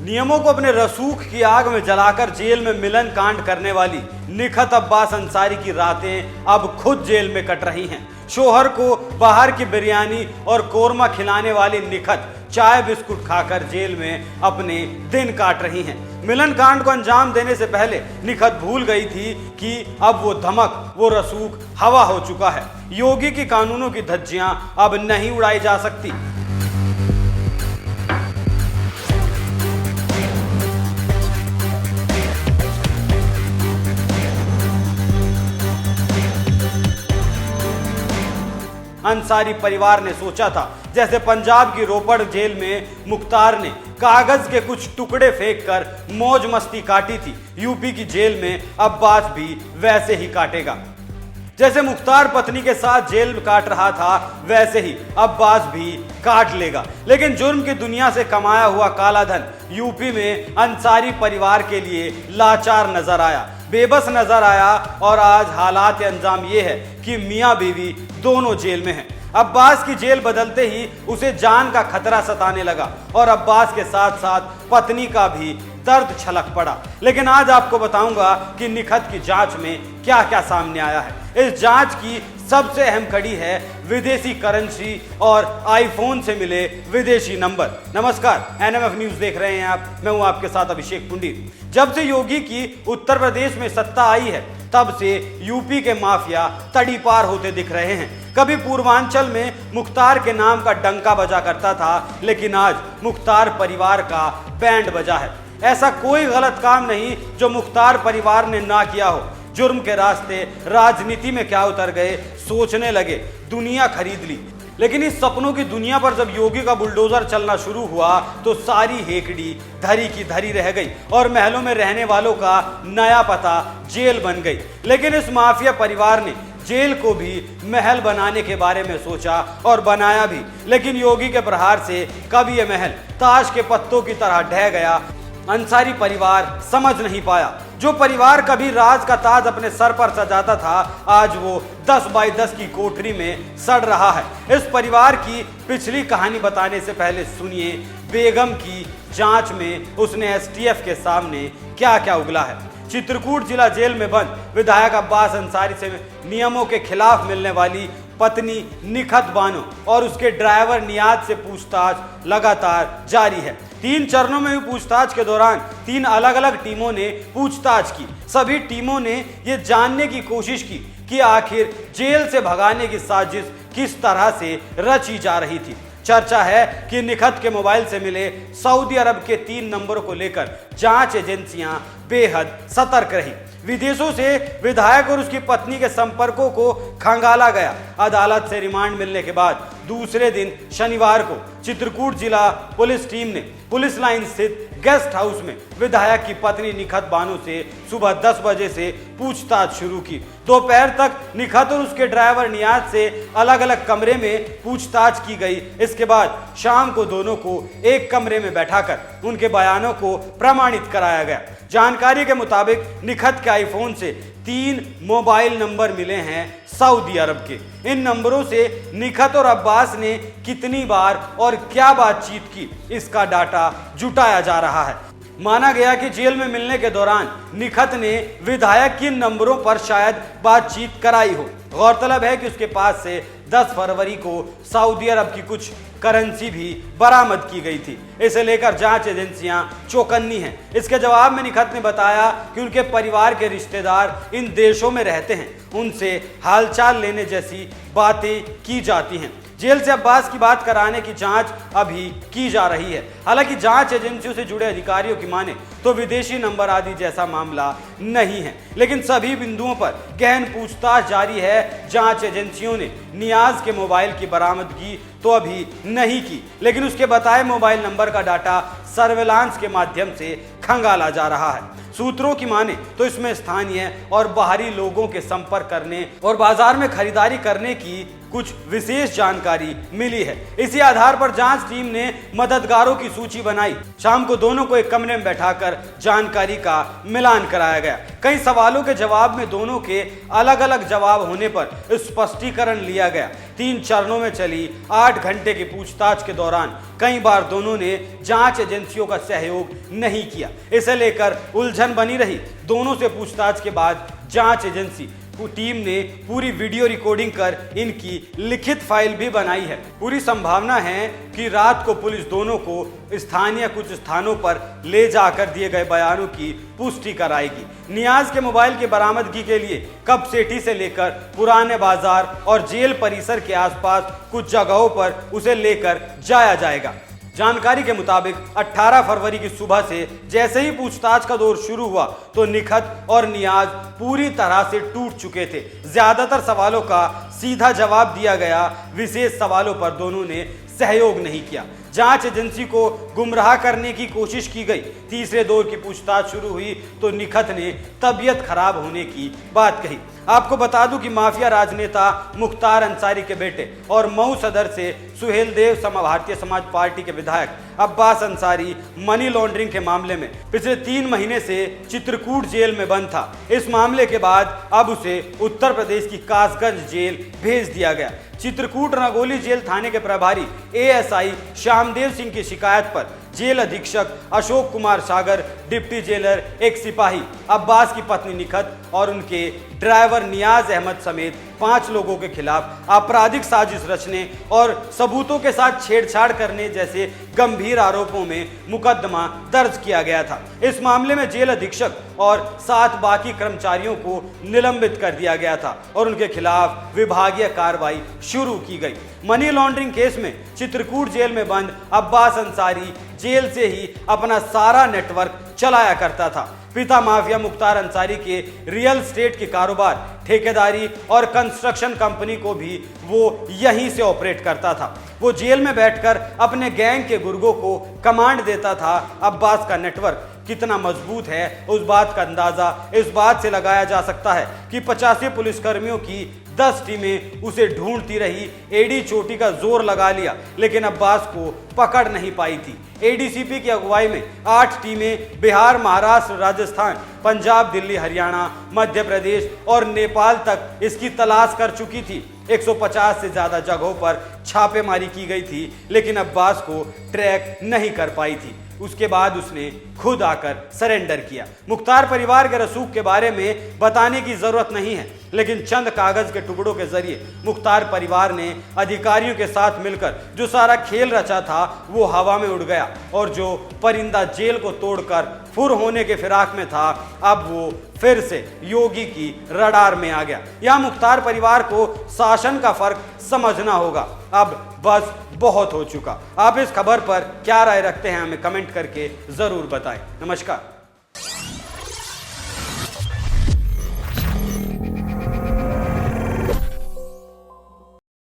नियमों को अपने रसूख की आग में जलाकर जेल में मिलन कांड करने वाली निखत अब्बास अंसारी की रातें अब खुद जेल में कट रही हैं। शोहर को बाहर की बिरयानी और कोरमा खिलाने वाली निखत चाय बिस्कुट खाकर जेल में अपने दिन काट रही हैं। मिलन कांड को अंजाम देने से पहले निखत भूल गई थी कि अब वो धमक, वो रसूख हवा हो चुका है। योगी की कानूनों की धज्जियां अब नहीं उड़ाई जा सकती। अंसारी परिवार ने सोचा था जैसे पंजाब की रोपड़ जेल में मुख्तार ने कागज के कुछ टुकड़े फेंककर मौज मस्ती काटी थी, यूपी की जेल में अब्बास भी वैसे ही काटेगा। जैसे मुख्तार पत्नी के साथ जेल काट रहा था वैसे ही अब्बास भी काट लेगा। लेकिन जुर्म की दुनिया से कमाया हुआ काला धन यूपी में अंसारी परिवार के लिए लाचार नजर आया, बेबस नजर आया और आज हालात अंजाम ये है कि मियां बीवी दोनों जेल में हैं। अब्बास की जेल बदलते ही उसे जान का खतरा सताने लगा और अब्बास के साथ साथ पत्नी का भी दर्द छलक पड़ा। लेकिन आज आपको बताऊंगा कि निखत की जांच में क्या क्या सामने आया है। इस जांच की सबसे अहम कड़ी है विदेशी करेंसी और आईफोन से मिले विदेशी नंबर। नमस्कार, एनएमएफ न्यूज देख रहे हैं आप, मैं हूं आपके साथ अभिषेक पुंडीर। जब से योगी की उत्तर प्रदेश में सत्ता आई है तब से यूपी के माफिया तड़ी पार होते दिख रहे हैं। कभी पूर्वांचल में मुख्तार के नाम का डंका बजा करता था, लेकिन आज मुख्तार परिवार का बैंड बजा है। ऐसा कोई गलत काम नहीं जो मुख्तार परिवार ने ना किया हो। जुर्म के रास्ते राजनीति में क्या उतर गए, सोचने लगे, दुनिया खरीद ली। लेकिन इस सपनों की दुनिया पर जब योगी का बुलडोजर चलना शुरू हुआ तो सारी हेकड़ी धरी की धरी रह गई और महलों में रहने वालों का नया पता जेल बन गई। लेकिन इस माफिया परिवार ने जेल को भी महल बनाने के बारे में सोचा और बनाया भी, लेकिन योगी के प्रहार से कब ये महल ताश के पत्तों की तरह ढह गया, अंसारी परिवार समझ नहीं पाया। जो परिवार कभी राज का ताज अपने सर पर सजाता था, आज वो 10 बाई 10 की कोठरी में सड़ रहा है। इस परिवार की पिछली कहानी बताने से पहले सुनिए बेगम की जांच में उसने एसटीएफ के सामने क्या क्या उगला है। चित्रकूट जिला जेल में बंद विधायक अब्बास अंसारी से नियमों के खिलाफ मिलने वाली पत्नी निखत बानो और उसके ड्राइवर नियाज से पूछताछ लगातार जारी है। 3 चरणों में हुई पूछताछ के दौरान 3 अलग अलग टीमों ने पूछताछ की। सभी टीमों ने यह जानने की कोशिश की कि आखिर जेल से भगाने की साजिश किस तरह से रची जा रही थी। चर्चा है कि निखत के मोबाइल से मिले सऊदी अरब के 3 नंबरों को लेकर जांच एजेंसियां बेहद सतर्क रही। विदेशों से विधायक और उसकी पत्नी के संपर्कों को खंगाला गया। अदालत से रिमांड मिलने के बाद दूसरे दिन शनिवार को चित्रकूट जिला पुलिस टीम ने पुलिस लाइन स्थित गेस्ट हाउस में विधायक की पत्नी निखत बानो से सुबह 10 बजे से पूछताछ शुरू की। दोपहर तक निखत और उसके ड्राइवर नियाज से अलग अलग कमरे में पूछताछ की गई। इसके बाद शाम को दोनों को एक कमरे में बैठाकर उनके बयानों को प्रमाणित कराया गया। जानकारी के मुताबिक निखत के आईफोन से 3 मोबाइल नंबर मिले हैं सऊदी अरब के। इन नंबरों से निखत और अब्बास ने कितनी बार और क्या बातचीत की, इसका डाटा जुटाया जा रहा है। माना गया कि जेल में मिलने के दौरान निखत ने विधायक के नंबरों पर शायद बातचीत कराई हो। गौरतलब है कि उसके पास से 10 फरवरी को सऊदी अरब की कुछ करेंसी भी बरामद की गई थी। इसे लेकर जांच एजेंसियां चौकन्नी हैं। इसके जवाब में निखत ने बताया कि उनके परिवार के रिश्तेदार इन देशों में रहते हैं, उनसे हालचाल लेने जैसी बातें की जाती हैं। जेल से अब्बास की बात कराने की जांच अभी की जा रही है। हालांकि जांच एजेंसियों से जुड़े अधिकारियों की माने तो विदेशी नंबर आदि जैसा मामला नहीं है, लेकिन सभी बिंदुओं पर गहन पूछताछ जारी है। जांच एजेंसियों ने नियाज के मोबाइल की बरामदगी तो अभी नहीं की, लेकिन उसके बताए मोबाइल नंबर का डाटा सर्वेलांस के माध्यम से खंगाला जा रहा है। सूत्रों की माने तो इसमें स्थानीय और बाहरी लोगों के संपर्क करने और बाजार में खरीदारी करने की कुछ विशेष जानकारी मिली है। इसी आधार पर जांच टीम ने मददगारों की सूची बनाई। शाम को दोनों को एक कमरे में बैठाकर जानकारी का मिलान कराया गया। कई सवालों के जवाब में दोनों के अलग अलग जवाब होने पर स्पष्टीकरण लिया गया। 3 चरणों में चली 8 घंटे की पूछताछ के दौरान कई बार दोनों ने जांच एजेंसियों का सहयोग नहीं किया। इसे लेकर उलझन बनी रही। दोनों से पूछताछ के बाद जांच एजेंसी टीम ने पूरी वीडियो रिकॉर्डिंग कर इनकी लिखित फाइल भी बनाई है। पूरी संभावना है कि रात को पुलिस दोनों को स्थानीय कुछ स्थानों पर ले जाकर दिए गए बयानों की पुष्टि कराएगी। नियाज के मोबाइल की बरामदगी के लिए कपसेठी से लेकर पुराने बाजार और जेल परिसर के आसपास कुछ जगहों पर उसे लेकर जाया जाएगा। जानकारी के मुताबिक 18 फरवरी की सुबह से जैसे ही पूछताछ का दौर शुरू हुआ तो निखत और नियाज पूरी तरह से टूट चुके थे। ज्यादातर सवालों का सीधा जवाब दिया गया, विशेष सवालों पर दोनों ने सहयोग नहीं किया। जांच एजेंसी को गुमराह करने की कोशिश की गई। तीसरे दौर की पूछताछ शुरू हुई तो निखत ने तबीयत खराब होने की बात कही। आपको बता दूं कि माफिया राजनेता मुख्तार अंसारी के बेटे और मऊ सदर से सुहेल देव भारतीय समाज पार्टी के विधायक अब्बास अंसारी मनी लॉन्ड्रिंग के मामले में पिछले 3 महीने से चित्रकूट जेल में बंद था। इस मामले के बाद अब उसे उत्तर प्रदेश की कासगंज जेल भेज दिया गया। चित्रकूट रंगोली जेल थाने के प्रभारी एएसआई श्यामदेव सिंह की शिकायत पर जेल अधीक्षक अशोक कुमार सागर, डिप्टी जेलर एक सिपाही, अब्बास की पत्नी निखत और उनके ड्राइवर नियाज अहमद समेत 5 लोगों के खिलाफ आपराधिक साजिश रचने और सबूतों के साथ छेड़छाड़ करने जैसे गंभीर आरोपों में मुकदमा दर्ज किया गया था। इस मामले में जेल अधीक्षक और 7 बाकी कर्मचारियों को निलंबित कर दिया गया था और उनके खिलाफ विभागीय कार्रवाई शुरू की गई। मनी लॉन्ड्रिंग केस में चित्रकूट जेल में बंद अब्बास अंसारी जेल से ही अपना सारा नेटवर्क चलाया करता था। पिता माफिया मुख्तार अंसारी के रियल एस्टेट के कारोबार, ठेकेदारी और कंस्ट्रक्शन कंपनी को भी वो यहीं से ऑपरेट करता था। वो जेल में बैठकर अपने गैंग के गुर्गों को कमांड देता था। अब्बास का नेटवर्क कितना मजबूत है उस बात का अंदाजा इस बात से लगाया जा सकता है कि 85 पुलिसकर्मियों की 10 टीमें उसे ढूंढती रही। एडी चोटी का जोर लगा लिया लेकिन अब्बास को पकड़ नहीं पाई थी। एडीसीपी की अगुवाई में 8 टीमें बिहार, महाराष्ट्र, राजस्थान, पंजाब, दिल्ली, हरियाणा, मध्य प्रदेश और नेपाल तक इसकी तलाश कर चुकी थी। 150 से ज्यादा जगहों पर छापेमारी की गई थी लेकिन अब्बास को ट्रैक नहीं कर पाई थी। उसके बाद उसने खुद आकर सरेंडर किया। मुख्तार परिवार के रसूख के बारे में बताने की जरूरत नहीं है, लेकिन चंद कागज के टुकड़ों के जरिए मुख्तार परिवार ने अधिकारियों के साथ मिलकर जो सारा खेल रचा था वो हवा में उड़ गया और जो परिंदा जेल को तोड़कर फुर होने के फिराक में था अब वो फिर से योगी की रडार में आ गया। यह मुख्तार परिवार को शासन का फर्क समझना होगा। अब बस बहुत हो चुका। आप इस खबर पर क्या राय रखते हैं हमें कमेंट करके जरूर बताएं। नमस्कार।